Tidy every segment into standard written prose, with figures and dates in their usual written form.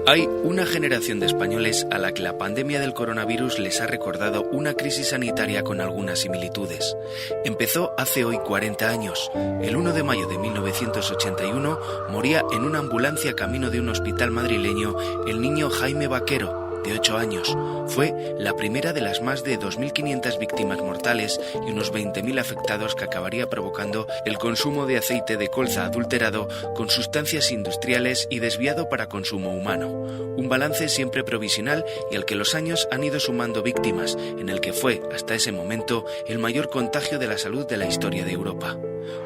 Hay una generación de españoles a la que la pandemia del coronavirus les ha recordado una crisis sanitaria con algunas similitudes. Empezó hace hoy 40 años. El 1 de mayo de 1981 moría en una ambulancia camino de un hospital madrileño el niño Jaime Vaquero, de 8 años. Fue la primera de las más de 2.500 víctimas mortales y unos 20.000 afectados que acabaría provocando el consumo de aceite de colza adulterado con sustancias industriales y desviado para consumo humano. Un balance siempre provisional y al que los años han ido sumando víctimas, en el que fue, hasta ese momento, el mayor contagio de la salud de la historia de Europa.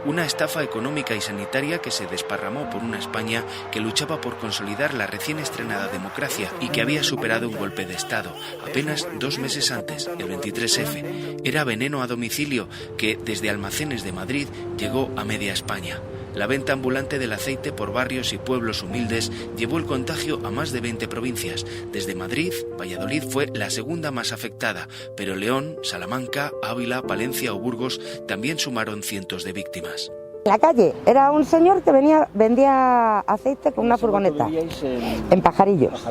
Una estafa económica y sanitaria que se desparramó por una España que luchaba por consolidar la recién estrenada democracia y que había superado un golpe de Estado apenas 2 meses antes, el 23F. Era veneno a domicilio que, desde almacenes de Madrid, llegó a media España. La venta ambulante del aceite por barrios y pueblos humildes llevó el contagio a más de 20 provincias. Desde Madrid, Valladolid fue la segunda más afectada, pero León, Salamanca, Ávila, Palencia o Burgos también sumaron cientos de víctimas. En la calle era un señor que vendía aceite con una furgoneta en Pajarillos.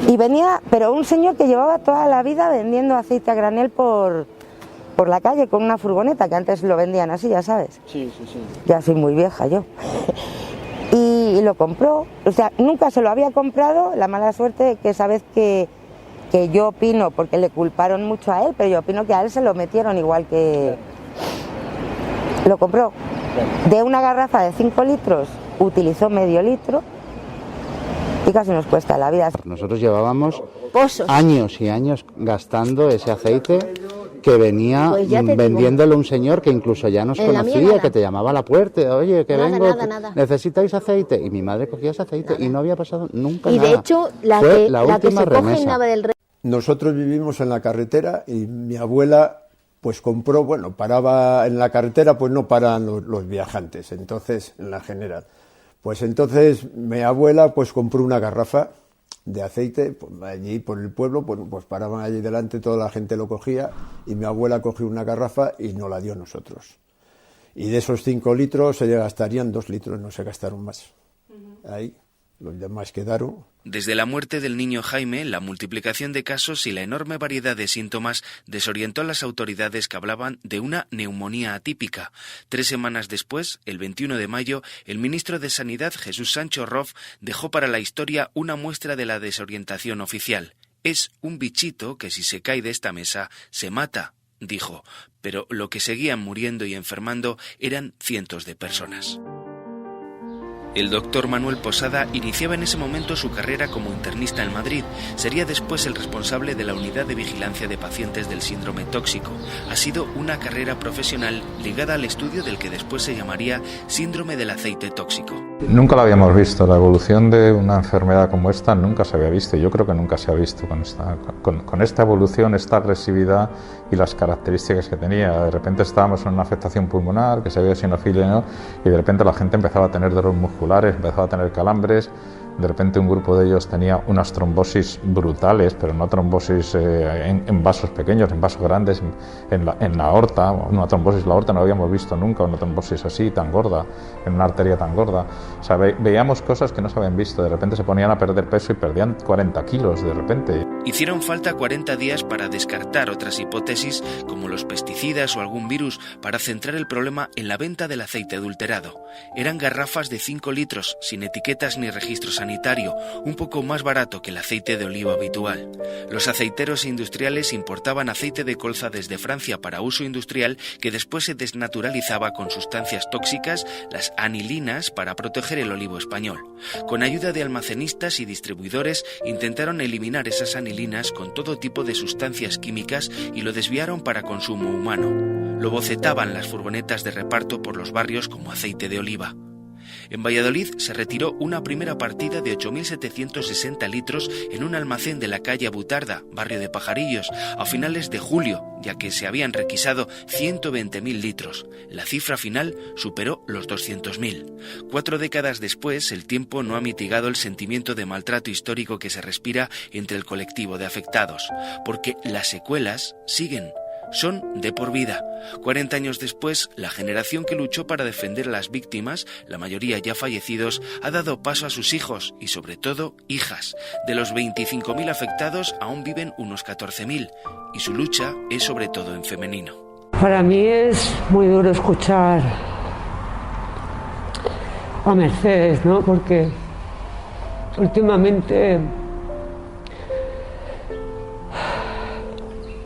Y venía, pero un señor que llevaba toda la vida vendiendo aceite a granel por la calle con una furgoneta, que antes lo vendían así, ya sabes. Sí. Ya soy muy vieja yo. Y lo compró, o sea, nunca se lo había comprado, la mala suerte que esa vez que yo opino, porque le culparon mucho a él, pero yo opino que a él se lo metieron igual que... Lo compró. De una garrafa de 5 litros, utilizó medio litro y casi nos cuesta la vida. Nosotros llevábamos años y años gastando ese aceite que venía vendiéndolo un señor que incluso ya nos conocía, que te llamaba a la puerta, oye, que vengo, necesitáis aceite, y mi madre cogía ese aceite y no había pasado nunca nada. Y de hecho, la que se coge en Nava del Rey. Nosotros vivimos en la carretera y mi abuela pues compró, paraba en la carretera, pues no paran los viajantes, entonces, en la general. Pues entonces mi abuela pues compró una garrafa de aceite, pues, allí por el pueblo, pues paraban allí delante, toda la gente lo cogía y mi abuela cogió una garrafa y nos la dio a nosotros. Y de esos 5 litros se gastarían 2 litros, no se gastaron más. Ahí, los demás quedaron. Desde la muerte del niño Jaime, la multiplicación de casos y la enorme variedad de síntomas desorientó a las autoridades que hablaban de una neumonía atípica. 3 semanas después, el 21 de mayo, el ministro de Sanidad, Jesús Sancho Rof, dejó para la historia una muestra de la desorientación oficial. Es un bichito que si se cae de esta mesa, se mata, dijo, pero lo que seguían muriendo y enfermando eran cientos de personas. El doctor Manuel Posada iniciaba en ese momento su carrera como internista en Madrid. Sería después el responsable de la unidad de vigilancia de pacientes del síndrome tóxico. Ha sido una carrera profesional ligada al estudio del que después se llamaría síndrome del aceite tóxico. Nunca lo habíamos visto. La evolución de una enfermedad como esta nunca se había visto. Yo creo que nunca se ha visto con esta evolución, esta agresividad y las características que tenía. De repente estábamos en una afectación pulmonar, que se veía eosinofilia, ¿no? Y de repente la gente empezaba a tener dolor musculares, empezaba a tener calambres. De repente un grupo de ellos tenía unas trombosis brutales, pero no trombosis en vasos pequeños, en vasos grandes, en la aorta. Una trombosis en la aorta no habíamos visto nunca, una trombosis así, tan gorda, en una arteria tan gorda. O sea, veíamos cosas que no se habían visto. De repente se ponían a perder peso y perdían 40 kilos de repente. Hicieron falta 40 días para descartar otras hipótesis, como los pesticidas o algún virus, para centrar el problema en la venta del aceite adulterado. Eran garrafas de 5 litros, sin etiquetas ni registro sanitario, un poco más barato que el aceite de oliva habitual. Los aceiteros industriales importaban aceite de colza desde Francia para uso industrial, que después se desnaturalizaba con sustancias tóxicas, las anilinas, para proteger el olivo español. Con ayuda de almacenistas y distribuidores intentaron eliminar esas anilinas con todo tipo de sustancias químicas y lo desviaron para consumo humano. Lo bocetaban las furgonetas de reparto por los barrios como aceite de oliva. En Valladolid se retiró una primera partida de 8.760 litros en un almacén de la calle Abutarda, barrio de Pajarillos, a finales de julio, ya que se habían requisado 120.000 litros. La cifra final superó los 200.000. 4 décadas después, el tiempo no ha mitigado el sentimiento de maltrato histórico que se respira entre el colectivo de afectados, porque las secuelas siguen. son de por vida. 40 años después, la generación que luchó para defender a las víctimas, la mayoría ya fallecidos, ha dado paso a sus hijos y sobre todo hijas. De los 25.000 afectados aún viven unos 14.000 y su lucha es sobre todo en femenino. Para mí es muy duro escuchar a Mercedes, ¿no? Porque últimamente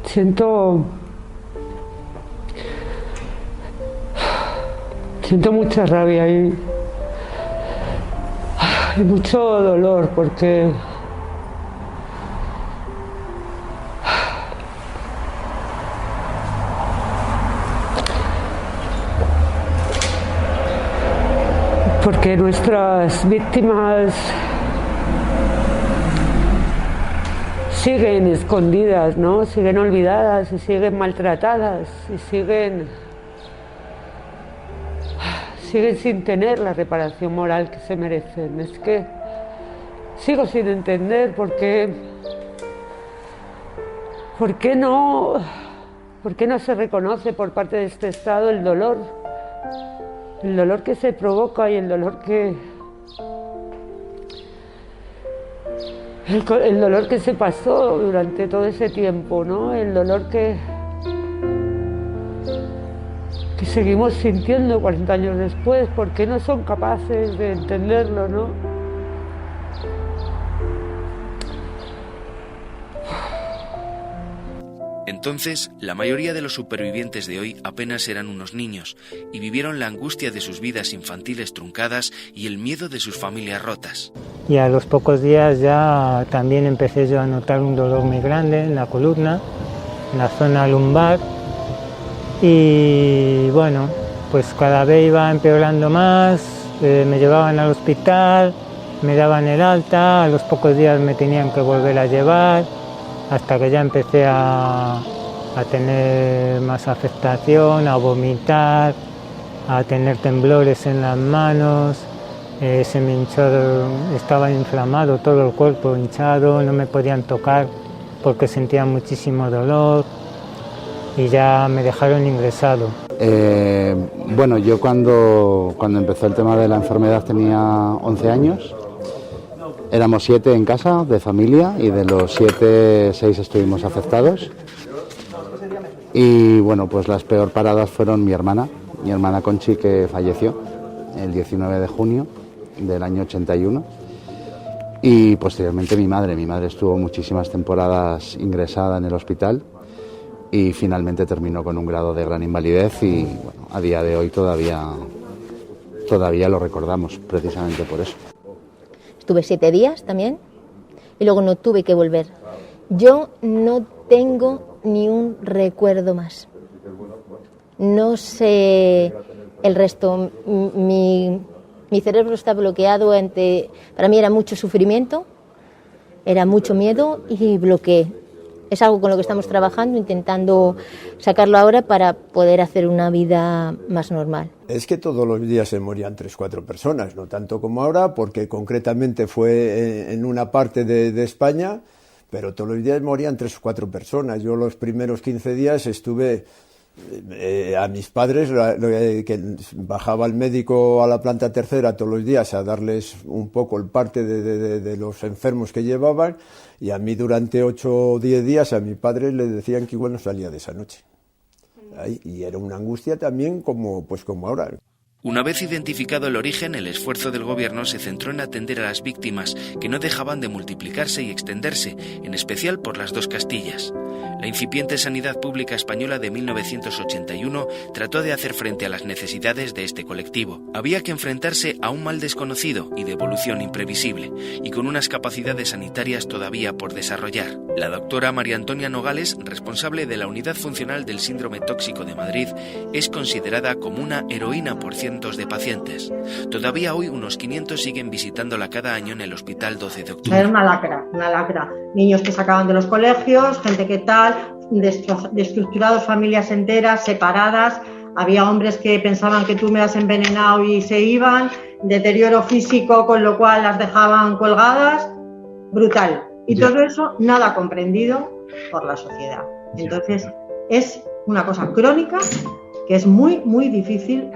siento mucha rabia y mucho dolor porque nuestras víctimas siguen escondidas, ¿no? Siguen olvidadas y siguen maltratadas y siguen sin tener la reparación moral que se merecen. Es que sigo sin entender por qué no se reconoce por parte de este Estado el dolor que se provoca y el dolor que se pasó durante todo ese tiempo, ¿no? El dolor que seguimos sintiendo 40 años después, porque no son capaces de entenderlo, ¿no? Entonces, la mayoría de los supervivientes de hoy apenas eran unos niños y vivieron la angustia de sus vidas infantiles truncadas y el miedo de sus familias rotas. Y a los pocos días ya también empecé yo a notar un dolor muy grande en la columna, en la zona lumbar. Y bueno, pues cada vez iba empeorando más, me llevaban al hospital, me daban el alta, a los pocos días me tenían que volver a llevar, hasta que ya empecé a tener más afectación, a vomitar, a tener temblores en las manos, se me hinchó, estaba inflamado todo el cuerpo, hinchado, no me podían tocar porque sentía muchísimo dolor. Y ya me dejaron ingresado. Bueno, yo cuando empezó el tema de la enfermedad tenía 11 años. Éramos 7 en casa, de familia, y de los 7, 6 estuvimos afectados. Y bueno, pues las peor paradas fueron mi hermana Conchi, que falleció el 19 de junio del año 81. Y posteriormente mi madre estuvo muchísimas temporadas ingresada en el hospital. Y finalmente terminó con un grado de gran invalidez y bueno, a día de hoy todavía lo recordamos, precisamente por eso. Estuve 7 días también y luego no tuve que volver. Yo no tengo ni un recuerdo más. No sé el resto. Mi cerebro está bloqueado para mí era mucho sufrimiento, era mucho miedo y bloqueé. Es algo con lo que estamos trabajando, intentando sacarlo ahora para poder hacer una vida más normal. Es que todos los días se morían 3-4 personas, no tanto como ahora, porque concretamente fue en una parte de España, pero todos los días morían 3 o 4 personas. Yo los primeros 15 días estuve a mis padres, que bajaba el médico a la planta tercera todos los días a darles un poco el parte de los enfermos que llevaban, y a mí durante 8 o 10 días a mi padre le decían que igual no salía de esa noche. Y era una angustia también como ahora. Una vez identificado el origen, el esfuerzo del gobierno se centró en atender a las víctimas, que no dejaban de multiplicarse y extenderse, en especial por las 2 Castillas. La incipiente sanidad pública española de 1981 trató de hacer frente a las necesidades de este colectivo. Había que enfrentarse a un mal desconocido y de evolución imprevisible, y con unas capacidades sanitarias todavía por desarrollar. La doctora María Antonia Nogales, responsable de la Unidad Funcional del Síndrome Tóxico de Madrid, es considerada como una heroína por cientos de pacientes. Todavía hoy unos 500 siguen visitándola cada año en el Hospital 12 de Octubre. Era una lacra. Niños que sacaban de los colegios, gente que tal, desestructurados, familias enteras, separadas. Había hombres que pensaban que tú me has envenenado y se iban. Deterioro físico, con lo cual las dejaban colgadas. Brutal. Y todo eso nada comprendido por la sociedad. Entonces, es una cosa crónica que es muy, muy difícil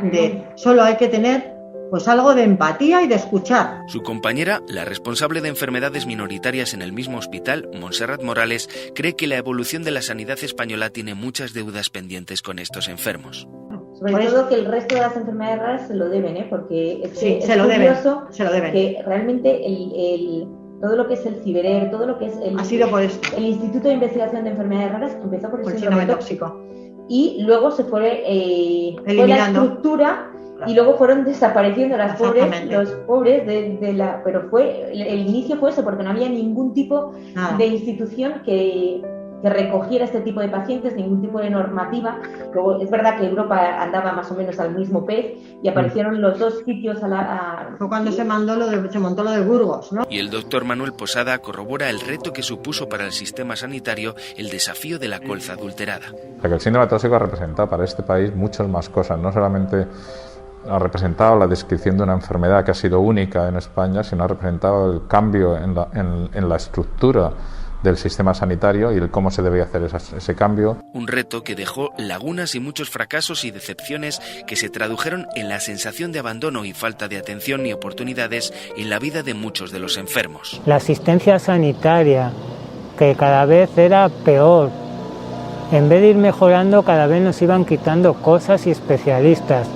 solo hay que tener pues algo de empatía y de escuchar. Su compañera, la responsable de enfermedades minoritarias en el mismo hospital, Montserrat Morales, cree que la evolución de la sanidad española tiene muchas deudas pendientes con estos enfermos. Sobre todo que el resto de las enfermedades raras se lo deben, porque es curioso que realmente todo lo que es el CIBERER, todo lo que es ha sido por esto. El Instituto de Investigación de Enfermedades Raras empezó por el síndrome tóxico. Y luego se fue eliminando la estructura y luego fueron desapareciendo los pobres pero el inicio fue eso, porque no había ningún tipo de institución que recogiera este tipo de pacientes, ningún tipo de normativa. Luego, es verdad que Europa andaba más o menos al mismo pez y aparecieron los dos sitios Fue cuando se montó lo de Burgos, ¿no? Y el doctor Manuel Posada corrobora el reto que supuso para el sistema sanitario el desafío de la colza adulterada. El síndrome tóxico ha representado para este país muchas más cosas, no solamente ha representado la descripción de una enfermedad que ha sido única en España, sino ha representado el cambio en la estructura del sistema sanitario y el cómo se debe hacer ese cambio. Un reto que dejó lagunas y muchos fracasos y decepciones que se tradujeron en la sensación de abandono y falta de atención y oportunidades en la vida de muchos de los enfermos. La asistencia sanitaria, que cada vez era peor. En vez de ir mejorando, cada vez nos iban quitando cosas y especialistas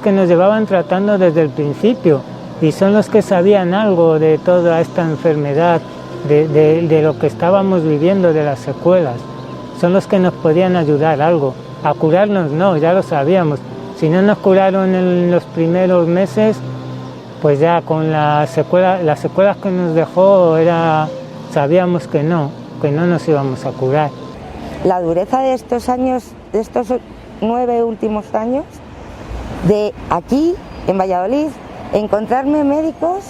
que nos llevaban tratando desde el principio y son los que sabían algo de toda esta enfermedad, de lo que estábamos viviendo, de las secuelas. Son los que nos podían ayudar algo. A curarnos no, ya lo sabíamos. Si no nos curaron en los primeros meses, pues ya con las secuelas que nos dejó sabíamos que no nos íbamos a curar. La dureza de estos años, de estos 9 últimos años, de aquí, en Valladolid, encontrarme médicos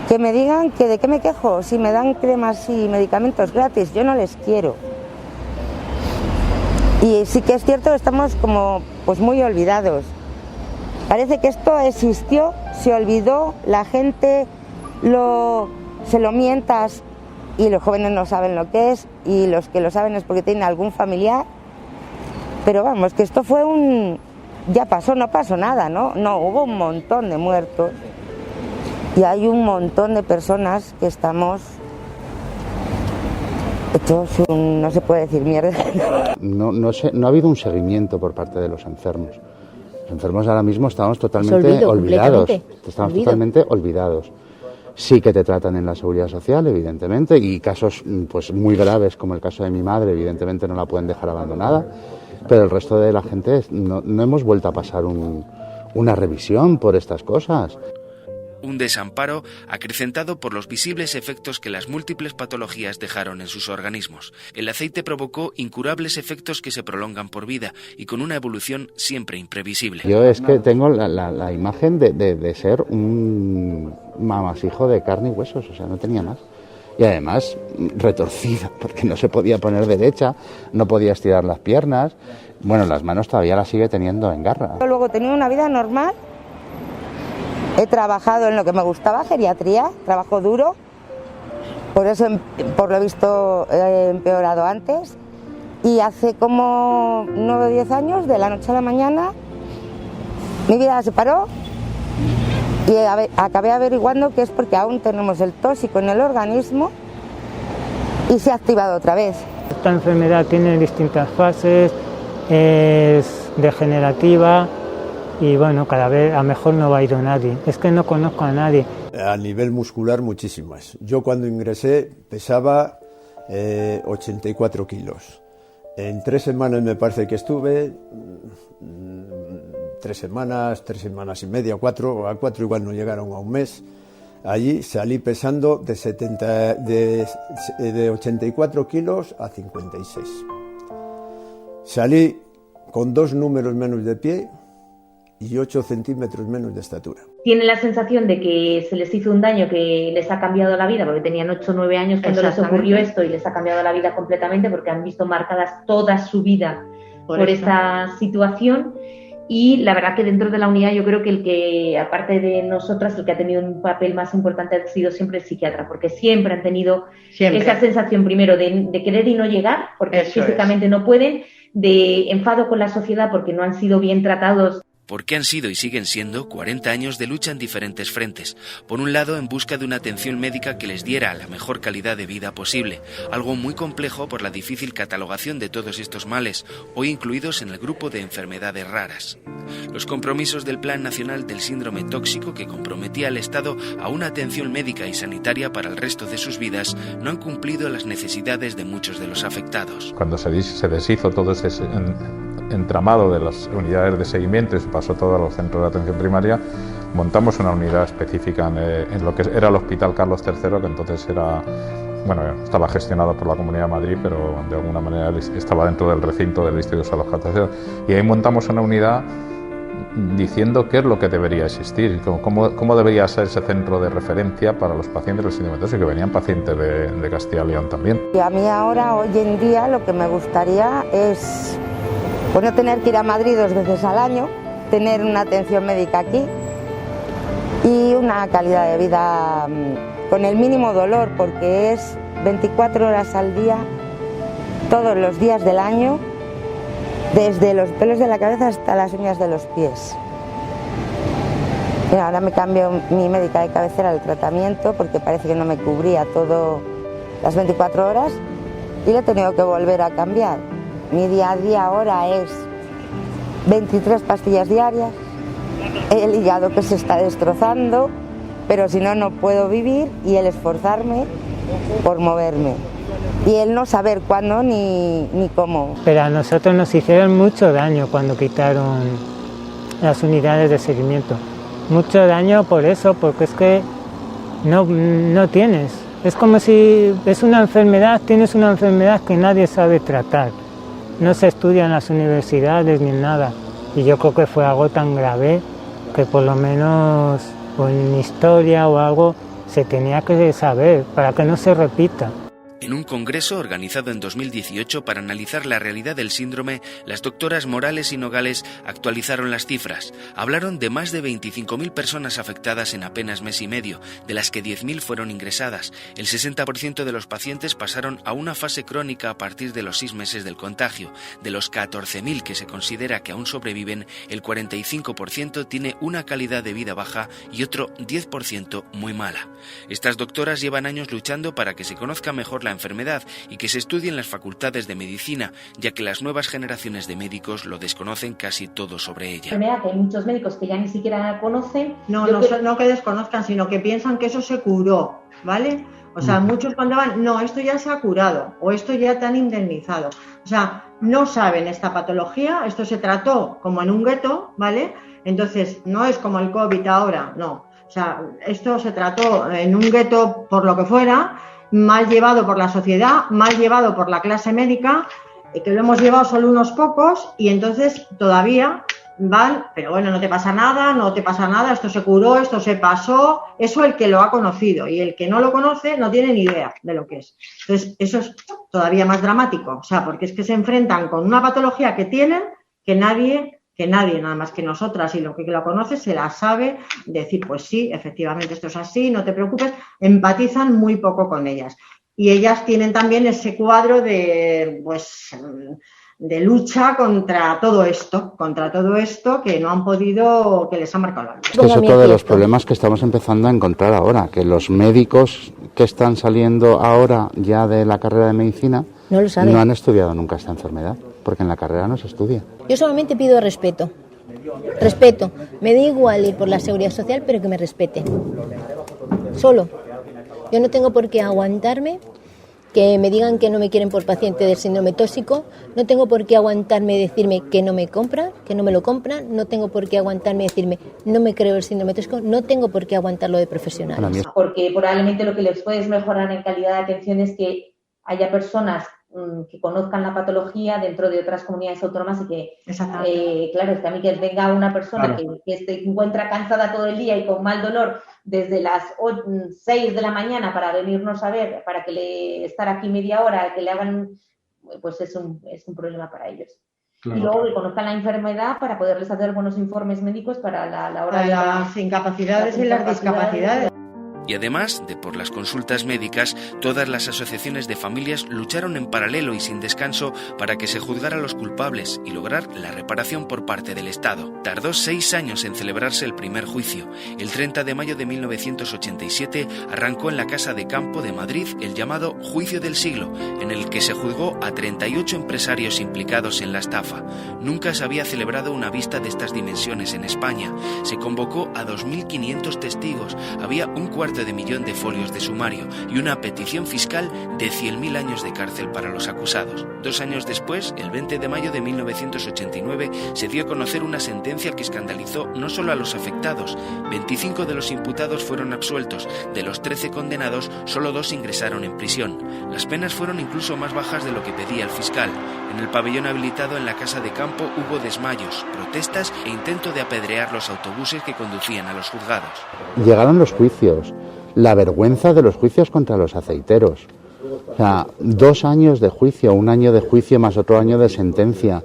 que me digan que de qué me quejo, si me dan cremas y medicamentos gratis, yo no les quiero. Y sí que es cierto, estamos como pues muy olvidados. Parece que esto existió, se olvidó, la gente se lo mientas y los jóvenes no saben lo que es y los que lo saben es porque tienen algún familiar. Pero vamos, que esto fue ya pasó, no pasó nada, ¿no? No, hubo un montón de muertos. Y hay un montón de personas que estamos hechos no se puede decir mierda. No ha habido un seguimiento por parte de los enfermos. Los enfermos ahora mismo estamos totalmente olvidados. Estamos totalmente olvidados. Sí que te tratan en la seguridad social, evidentemente, y casos pues muy graves, como el caso de mi madre, evidentemente no la pueden dejar abandonada, pero el resto de la gente no hemos vuelto a pasar una revisión por estas cosas. Un desamparo acrecentado por los visibles efectos que las múltiples patologías dejaron en sus organismos. El aceite provocó incurables efectos que se prolongan por vida y con una evolución siempre imprevisible. Yo es que tengo la imagen de ser un mamasijo de carne y huesos, o sea, no tenía más. Y además retorcida, porque no se podía poner derecha, no podía estirar las piernas. Bueno, las manos todavía las sigue teniendo en garra. Luego tenía una vida normal. He trabajado en lo que me gustaba, geriatría, trabajo duro, por eso por lo visto he empeorado antes y hace como 9 o 10 años, de la noche a la mañana, mi vida se paró y acabé averiguando que es porque aún tenemos el tóxico en el organismo y se ha activado otra vez. Esta enfermedad tiene distintas fases, es degenerativa. Y bueno, cada vez a mejor no va a ir nadie. Es que no conozco a nadie. A nivel muscular, muchísimas. Yo cuando ingresé pesaba 84 kilos. En 3 semanas me parece que estuve, 3 semanas y media, 4, a 4 igual no llegaron a un mes. Allí salí pesando de 84 kilos a 56. Salí con 2 números menos de pie y 8 centímetros menos de estatura. Tienen la sensación de que se les hizo un daño que les ha cambiado la vida, porque tenían 8 o 9 años cuando les ocurrió esto y les ha cambiado la vida completamente porque han visto marcadas toda su vida por esta situación. Y la verdad que dentro de la unidad yo creo que el que, aparte de nosotras, el que ha tenido un papel más importante ha sido siempre el psiquiatra, porque siempre han tenido esa sensación primero de querer y no llegar, porque físicamente no pueden, de enfado con la sociedad porque no han sido bien tratados. Porque han sido y siguen siendo 40 años de lucha en diferentes frentes. Por un lado, en busca de una atención médica que les diera la mejor calidad de vida posible, algo muy complejo por la difícil catalogación de todos estos males, hoy incluidos en el grupo de enfermedades raras. Los compromisos del Plan Nacional del Síndrome Tóxico, que comprometía al Estado a una atención médica y sanitaria para el resto de sus vidas, no han cumplido las necesidades de muchos de los afectados. Cuando se deshizo todo ese entramado de las unidades de seguimiento y se pasó todo a los centros de atención primaria, montamos una unidad específica en lo que era el Hospital Carlos III, que entonces estaba gestionado por la Comunidad de Madrid, pero de alguna manera estaba dentro del recinto del Instituto de Salud Católica. Y ahí montamos una unidad diciendo qué es lo que debería existir, cómo debería ser ese centro de referencia para los pacientes del síndrome tóxico, que venían pacientes de Castilla y León también. Y a mí ahora, hoy en día, lo que me gustaría es no tener que ir a Madrid 2 veces al año, tener una atención médica aquí y una calidad de vida con el mínimo dolor, porque es 24 horas al día, todos los días del año, desde los pelos de la cabeza hasta las uñas de los pies. Mira, ahora me cambio mi médica de cabecera el tratamiento porque parece que no me cubría todo las 24 horas y lo he tenido que volver a cambiar. Mi día a día ahora es 23 pastillas diarias, el hígado que se está destrozando, pero si no, no puedo vivir, y el esforzarme por moverme. Y el no saber cuándo ni cómo. Pero a nosotros nos hicieron mucho daño cuando quitaron las unidades de seguimiento. Mucho daño por eso, porque es que no tienes. Es como si es una enfermedad, tienes una enfermedad que nadie sabe tratar. No se estudia en las universidades ni nada. Y yo creo que fue algo tan grave que por lo menos en historia o algo se tenía que saber para que no se repita. En un congreso organizado en 2018 para analizar la realidad del síndrome, las doctoras Morales y Nogales actualizaron las cifras. Hablaron de más de 25.000 personas afectadas en apenas mes y medio, de las que 10.000 fueron ingresadas. El 60% de los pacientes pasaron a una fase crónica a partir de los 6 meses del contagio. De los 14.000 que se considera que aún sobreviven, el 45% tiene una calidad de vida baja y otro 10% muy mala. Estas doctoras llevan años luchando para que se conozca mejor la enfermedad y que se estudie en las facultades de medicina, ya que las nuevas generaciones de médicos lo desconocen casi todo sobre ella. Que hay muchos médicos que ya ni siquiera la conocen. No que desconozcan, sino que piensan que eso se curó, ¿vale? O sea, muchos cuando van, no, esto ya se ha curado o esto ya te han indemnizado. O sea, no saben esta patología, esto se trató como en un gueto, ¿vale? Entonces, no es como el COVID ahora, no. O sea, esto se trató en un gueto por lo que fuera, mal llevado por la sociedad, mal llevado por la clase médica, que lo hemos llevado solo unos pocos y entonces todavía van, pero bueno, no te pasa nada, esto se curó, esto se pasó, eso el que lo ha conocido, y el que no lo conoce no tiene ni idea de lo que es. Entonces, eso es todavía más dramático, o sea, porque es que se enfrentan con una patología que tienen que nadie, nada más que nosotras, y lo que lo conoce se la sabe decir, pues sí, efectivamente esto es así, no te preocupes, empatizan muy poco con ellas. Y ellas tienen también ese cuadro de lucha contra todo esto que no han podido, que les ha marcado la vida. Es que es otro de los problemas que estamos empezando a encontrar ahora, que los médicos que están saliendo ahora ya de la carrera de medicina no han estudiado nunca esta enfermedad, porque en la carrera no se estudia. Yo solamente pido respeto. Me da igual ir por la seguridad social, pero que me respeten. Solo. Yo no tengo por qué aguantarme que me digan que no me quieren por paciente del síndrome tóxico, no tengo por qué aguantarme decirme que no me compran, que no me lo compran, no tengo por qué aguantarme decirme no me creo el síndrome tóxico, no tengo por qué aguantarlo de profesionales. Porque probablemente lo que les puedes mejorar en calidad de atención es que haya personas que conozcan la patología dentro de otras comunidades autónomas y que, claro, es que a mí que venga una persona que se encuentra cansada todo el día y con mal dolor desde las 6 de la mañana para venirnos a ver, para que estar aquí media hora, que le hagan, pues es un problema para ellos. Claro. Y luego que conozcan la enfermedad para poderles hacer buenos informes médicos para la hora de las incapacidades y las discapacidades. Y además de por las consultas médicas, todas las asociaciones de familias lucharon en paralelo y sin descanso para que se juzgara a los culpables y lograr la reparación por parte del Estado. Tardó 6 años en celebrarse el primer juicio. El 30 de mayo de 1987 arrancó en la Casa de Campo de Madrid el llamado Juicio del Siglo, en el que se juzgó a 38 empresarios implicados en la estafa. Nunca se había celebrado una vista de estas dimensiones en España. Se convocó a 2.500 testigos. Había un $250.000 de folios de sumario y una petición fiscal de 100.000 años de cárcel para los acusados. 2 años después, el 20 de mayo de 1989, se dio a conocer una sentencia que escandalizó no solo a los afectados. 25 de los imputados fueron absueltos. De los 13 condenados, solo 2 ingresaron en prisión. Las penas fueron incluso más bajas de lo que pedía el fiscal. En el pabellón habilitado en la Casa de Campo hubo desmayos, protestas e intento de apedrear los autobuses que conducían a los juzgados. Llegaron los juicios, la vergüenza de los juicios contra los aceiteros. O sea, 2 años de juicio, 1 año de juicio más otro año de sentencia.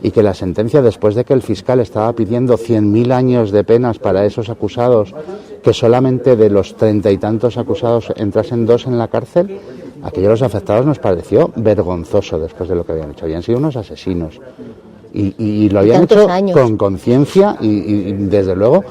Y que la sentencia, después de que el fiscal estaba pidiendo 100.000 años de penas para esos acusados, que solamente de los 30 y tantos acusados entrasen 2 en la cárcel, aquello a los afectados nos pareció vergonzoso después de lo que habían hecho. Habían sido unos asesinos. Y lo habían hecho con conciencia y desde luego,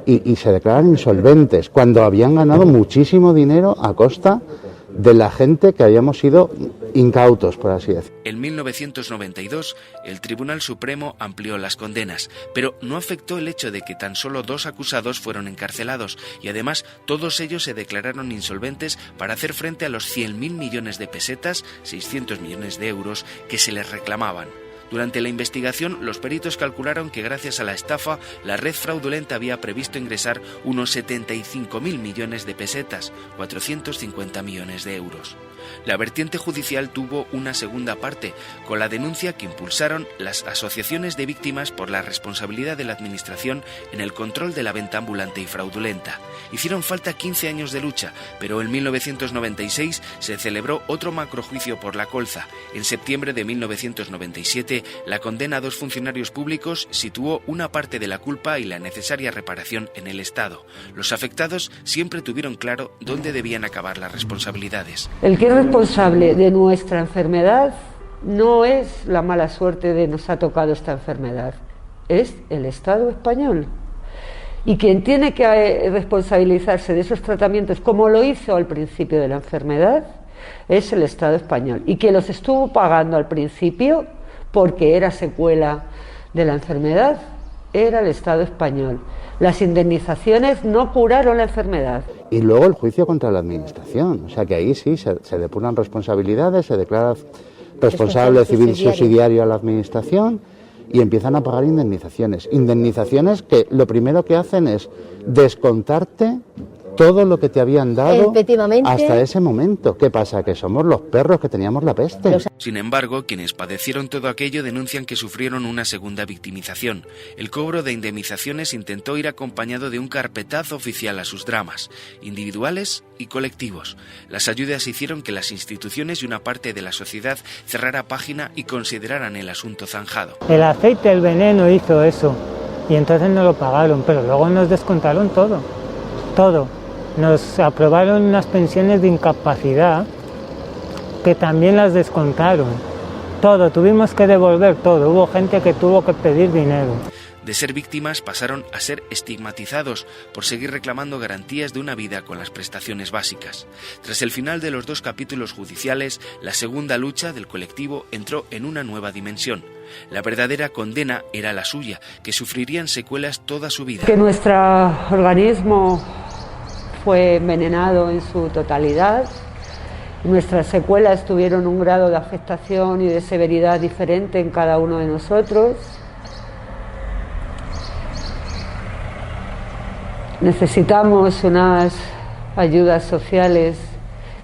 y se declaran insolventes, cuando habían ganado muchísimo dinero a costa de la gente que habíamos sido incautos, por así decirlo. En 1992, el Tribunal Supremo amplió las condenas, pero no afectó el hecho de que tan solo 2 acusados fueron encarcelados y además todos ellos se declararon insolventes para hacer frente a los 100.000 millones de pesetas, 600 millones de euros, que se les reclamaban. Durante la investigación, los peritos calcularon que gracias a la estafa, la red fraudulenta había previsto ingresar unos 75.000 millones de pesetas, 450 millones de euros. La vertiente judicial tuvo una segunda parte, con la denuncia que impulsaron las asociaciones de víctimas por la responsabilidad de la Administración en el control de la venta ambulante y fraudulenta. Hicieron falta 15 años de lucha, pero en 1996 se celebró otro macrojuicio por la colza. En septiembre de 1997, la condena a 2 funcionarios públicos situó una parte de la culpa y la necesaria reparación en el Estado. Los afectados siempre tuvieron claro dónde debían acabar las responsabilidades. El que es responsable de nuestra enfermedad no es la mala suerte de nos ha tocado esta enfermedad, es el Estado español. Y quien tiene que responsabilizarse de esos tratamientos, como lo hizo al principio de la enfermedad, es el Estado español. Y quien los estuvo pagando al principio, porque era secuela de la enfermedad, era el Estado español. Las indemnizaciones no curaron la enfermedad. Y luego el juicio contra la Administración. O sea que ahí sí se depuran responsabilidades, se declara responsable civil subsidiario a la Administración y empiezan a pagar indemnizaciones. Indemnizaciones que lo primero que hacen es descontarte todo lo que te habían dado hasta ese momento. ¿Qué pasa? Que somos los perros que teníamos la peste. Sin embargo, quienes padecieron todo aquello denuncian que sufrieron una segunda victimización. El cobro de indemnizaciones intentó ir acompañado de un carpetazo oficial a sus dramas, individuales y colectivos. Las ayudas hicieron que las instituciones y una parte de la sociedad cerrara página y consideraran el asunto zanjado. El aceite, el veneno hizo eso, y entonces no lo pagaron, pero luego nos descontaron todo. Nos aprobaron unas pensiones de incapacidad que también las descontaron. Todo, tuvimos que devolver todo. Hubo gente que tuvo que pedir dinero. De ser víctimas pasaron a ser estigmatizados por seguir reclamando garantías de una vida con las prestaciones básicas. Tras el final de los 2 capítulos judiciales, la segunda lucha del colectivo entró en una nueva dimensión. La verdadera condena era la suya, que sufrirían secuelas toda su vida. Que nuestro organismo fue envenenado en su totalidad. Nuestras secuelas tuvieron un grado de afectación y de severidad diferente en cada uno de nosotros. Necesitamos unas ayudas sociales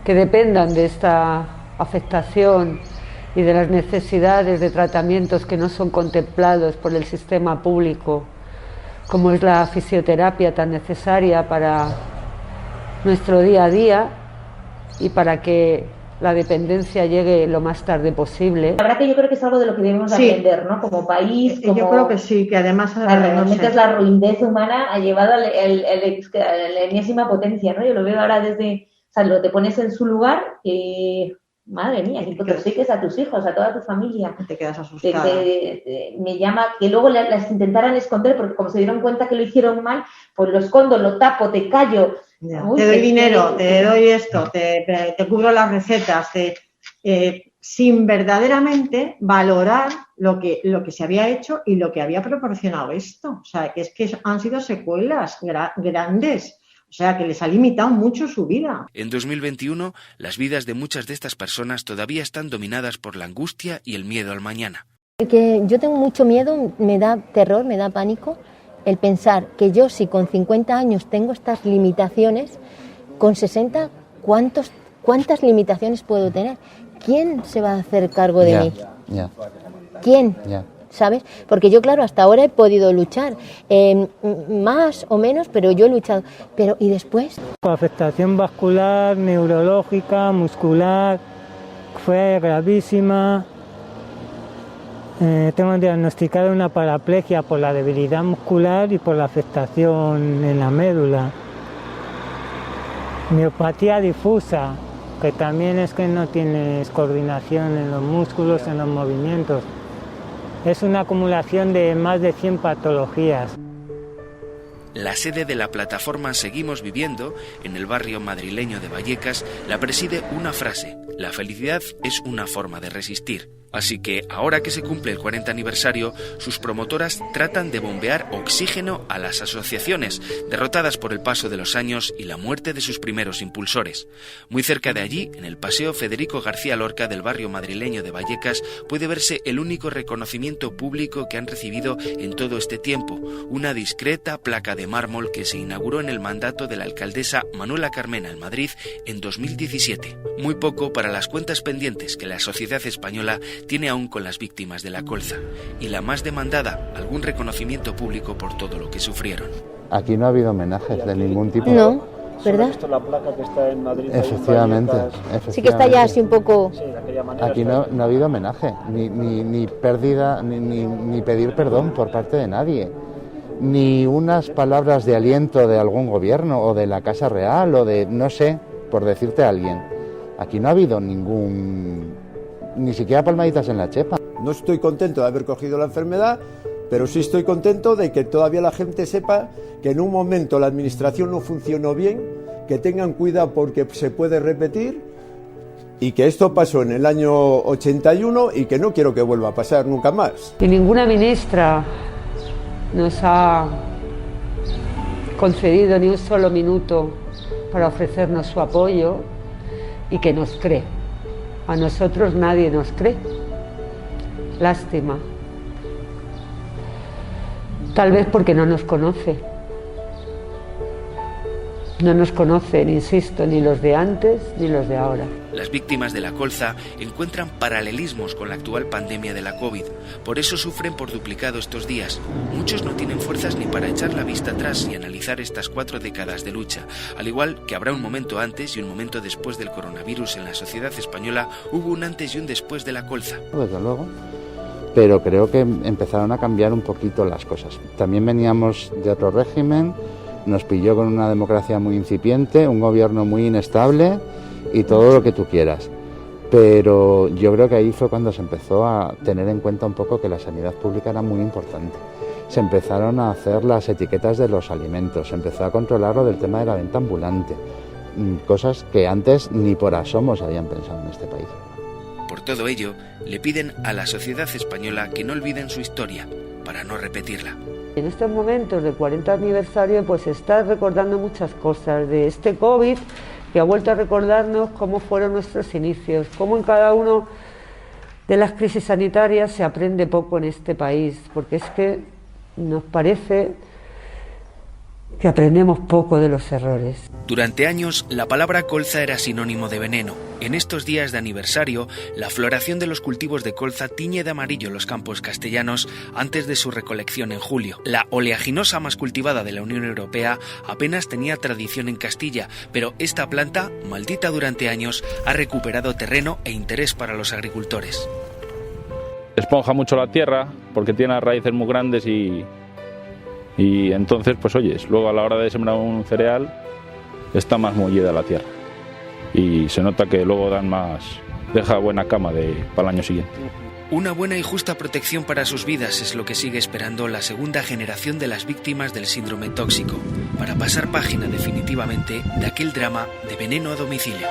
que dependan de esta afectación y de las necesidades de tratamientos que no son contemplados por el sistema público, como es la fisioterapia tan necesaria para nuestro día a día y para que la dependencia llegue lo más tarde posible. La verdad que yo creo que es algo de lo que debemos aprender, ¿no? Como país. Yo creo que sí, que además realmente es la ruindez humana ha llevado a la enésima potencia, ¿no? Yo lo veo ahora desde, o sea, lo te pones en su lugar y madre mía, que intoxiques a tus hijos, a toda tu familia. Te quedas asustada. Me llama que luego las intentaran esconder porque como se dieron cuenta que lo hicieron mal, pues lo escondo, lo tapo, te callo. Uy, te doy dinero, te doy esto, te cubro las recetas, sin verdaderamente valorar lo que se había hecho y lo que había proporcionado esto. O sea, que es que han sido secuelas grandes. O sea, que les ha limitado mucho su vida. En 2021, las vidas de muchas de estas personas todavía están dominadas por la angustia y el miedo al mañana. Que yo tengo mucho miedo, me da terror, me da pánico el pensar que yo si con 50 años tengo estas limitaciones, con 60, ¿cuántas limitaciones puedo tener? ¿Quién se va a hacer cargo de mí? ¿Quién? ¿Sabes? Porque yo, claro, hasta ahora he podido luchar, más o menos, pero yo he luchado. Pero, ¿y después? Afectación vascular, neurológica, muscular, fue gravísima. Tengo diagnosticada una paraplegia por la debilidad muscular y por la afectación en la médula. Miopatía difusa, que también es que no tienes coordinación en los músculos, en los movimientos. Es una acumulación de más de 100 patologías. La sede de la plataforma Seguimos Viviendo, en el barrio madrileño de Vallecas, la preside una frase: la felicidad es una forma de resistir. Así que, ahora que se cumple el 40 aniversario, sus promotoras tratan de bombear oxígeno a las asociaciones, derrotadas por el paso de los años y la muerte de sus primeros impulsores. Muy cerca de allí, en el Paseo Federico García Lorca del barrio madrileño de Vallecas, puede verse el único reconocimiento público que han recibido en todo este tiempo, una discreta placa de mármol que se inauguró en el mandato de la alcaldesa Manuela Carmena en Madrid en 2017. Muy poco para las cuentas pendientes que la sociedad española tiene aún con las víctimas de la colza, y la más demandada, algún reconocimiento público por todo lo que sufrieron. Aquí no ha habido homenajes de ningún tipo. No, ¿verdad? Visto la placa que está en Madrid. Efectivamente. Sí que está ya así un poco. Aquí no ha habido homenaje, ni pérdida, ni pedir perdón por parte de nadie, ni unas palabras de aliento de algún gobierno o de la Casa Real o de, no sé, por decirte a alguien. Aquí no ha habido ni siquiera palmaditas en la chepa. No estoy contento de haber cogido la enfermedad, pero sí estoy contento de que todavía la gente sepa que en un momento la administración no funcionó bien, que tengan cuidado porque se puede repetir y que esto pasó en el año 81 y que no quiero que vuelva a pasar nunca más. Y ninguna ministra nos ha concedido ni un solo minuto para ofrecernos su apoyo y que nos cree. A nosotros nadie nos cree. Lástima. Tal vez porque no nos conoce. No nos conocen, insisto, ni los de antes ni los de ahora. Las víctimas de la colza encuentran paralelismos con la actual pandemia de la COVID. Por eso sufren por duplicado estos días. Muchos no tienen fuerzas ni para echar la vista atrás y analizar estas 4 décadas de lucha. Al igual que habrá un momento antes y un momento después del coronavirus en la sociedad española, hubo un antes y un después de la colza. Desde luego. Pero creo que empezaron a cambiar un poquito las cosas. También veníamos de otro régimen. Nos pilló con una democracia muy incipiente, un gobierno muy inestable y todo lo que tú quieras. Pero yo creo que ahí fue cuando se empezó a tener en cuenta un poco que la sanidad pública era muy importante. Se empezaron a hacer las etiquetas de los alimentos, se empezó a controlar lo del tema de la venta ambulante, cosas que antes ni por asomo se habían pensado en este país. Por todo ello, le piden a la sociedad española que no olviden su historia, para no repetirla. En estos momentos del 40 aniversario pues se está recordando muchas cosas de este COVID que ha vuelto a recordarnos cómo fueron nuestros inicios, cómo en cada uno de las crisis sanitarias se aprende poco en este país, porque es que nos parece que aprendemos poco de los errores. Durante años, la palabra colza era sinónimo de veneno. En estos días de aniversario, la floración de los cultivos de colza tiñe de amarillo los campos castellanos antes de su recolección en julio. La oleaginosa más cultivada de la Unión Europea apenas tenía tradición en Castilla, pero esta planta, maldita durante años, ha recuperado terreno e interés para los agricultores. Esponja mucho la tierra porque tiene las raíces muy grandes y entonces, pues oyes, luego a la hora de sembrar un cereal está más mollida la tierra y se nota que luego deja buena cama para el año siguiente. Una buena y justa protección para sus vidas es lo que sigue esperando la segunda generación de las víctimas del síndrome tóxico, para pasar página definitivamente de aquel drama de veneno a domicilio.